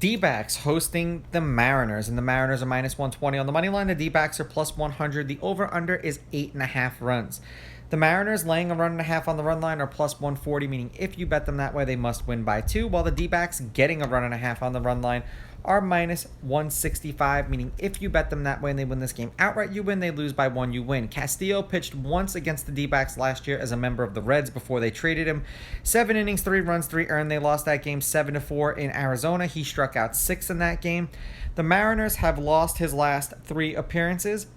D-backs hosting the Mariners, and the Mariners are -120 on the money line. The D-backs are +100. The over/under is 8.5 runs. The Mariners laying a run and a half on the run line are +140, meaning if you bet them that way, they must win by 2, while the D-backs getting a run and a half on the run line are -165, meaning if you bet them that way and they win this game outright, you win. They lose by 1, you win. Castillo pitched once against the D-backs last year as a member of the Reds before they traded him. 7 innings, 3 runs, 3 earned. They lost that game 7-4 in Arizona. He struck out 6 in that game. The Mariners have lost his last 3 appearances.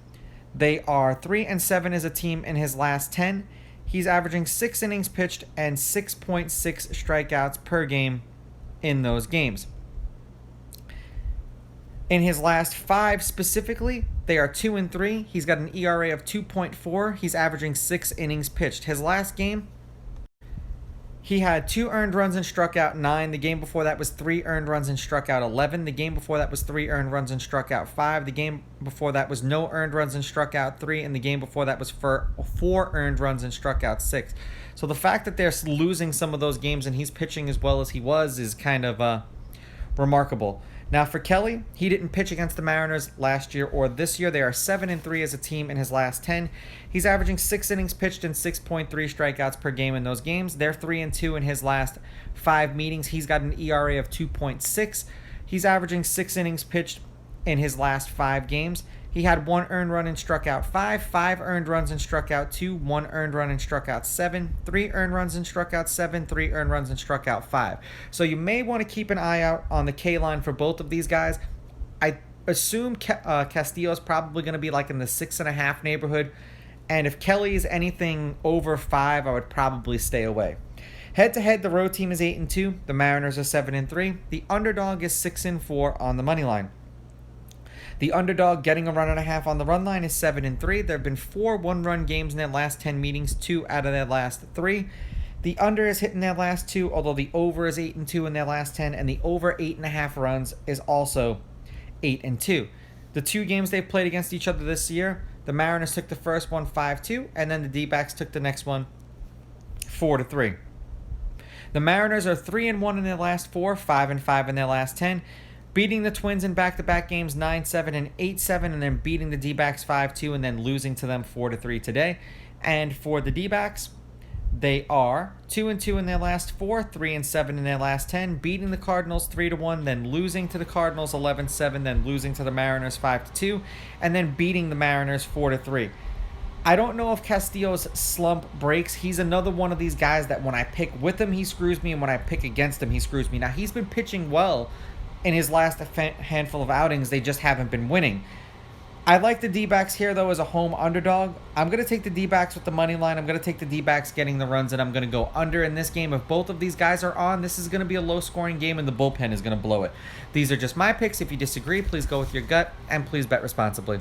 They are 3-7 as a team in his last 10. He's averaging 6 innings pitched and 6.6 strikeouts per game in those games. In his last 5 specifically, they are 2-3. He's got an ERA of 2.4. He's averaging 6 innings pitched. His last game, he had 2 earned runs and struck out 9. The game before that was 3 earned runs and struck out 11. The game before that was 3 earned runs and struck out 5. The game before that was no earned runs and struck out 3. And the game before that was 4 earned runs and struck out 6. So the fact that they're losing some of those games and he's pitching as well as he was is kind of remarkable. Now for Kelly, he didn't pitch against the Mariners last year or this year. They are 7-3 as a team in his last 10. He's averaging 6 innings pitched and 6.3 strikeouts per game in those games. They're 3-2 in his last 5 meetings. He's got an ERA of 2.6. He's averaging 6 innings pitched in his last 5 games. He had 1 earned run and struck out 5, 5 earned runs and struck out 2, 1 earned run and struck out 7, 3 earned runs and struck out 7, 3 earned runs and struck out 5. So you may want to keep an eye out on the K line for both of these guys. I assume Castillo is probably going to be like in the 6.5 neighborhood. And if Kelly is anything over 5, I would probably stay away. Head-to-head, the road team is 8-2. The Mariners are 7-3. The underdog is 6-4 on the money line. The underdog getting a run and a half on the run line is 7-3. There have been 4 one-run games in their last 10 meetings, 2 out of their last 3. The under is hitting their last 2, although the over is 8-2 in their last 10, and the over 8.5 runs is also 8-2. The 2 games they've played against each other this year, the Mariners took the first one 5-2, and then the D-backs took the next one 4-3. The Mariners are 3-1 in their last 4, 5-5 in their last 10. Beating the Twins in back-to-back games 9-7 and 8-7, and then beating the D-backs 5-2 and then losing to them 4-3 today. And for the D-backs, they are 2-2 in their last 4, 3-7 in their last 10, beating the Cardinals 3-1, then losing to the Cardinals 11-7, then losing to the Mariners 5-2, and then beating the Mariners 4-3. I don't know if Castillo's slump breaks. He's another one of these guys that when I pick with him, he screws me, and when I pick against him, he screws me. Now, he's been pitching well in his last handful of outings. They just haven't been winning. I like the D-backs here, though, as a home underdog. I'm going to take the D-backs with the money line. I'm going to take the D-backs getting the runs, and I'm going to go under in this game. If both of these guys are on, this is going to be a low-scoring game, and the bullpen is going to blow it. These are just my picks. If you disagree, please go with your gut, and please bet responsibly.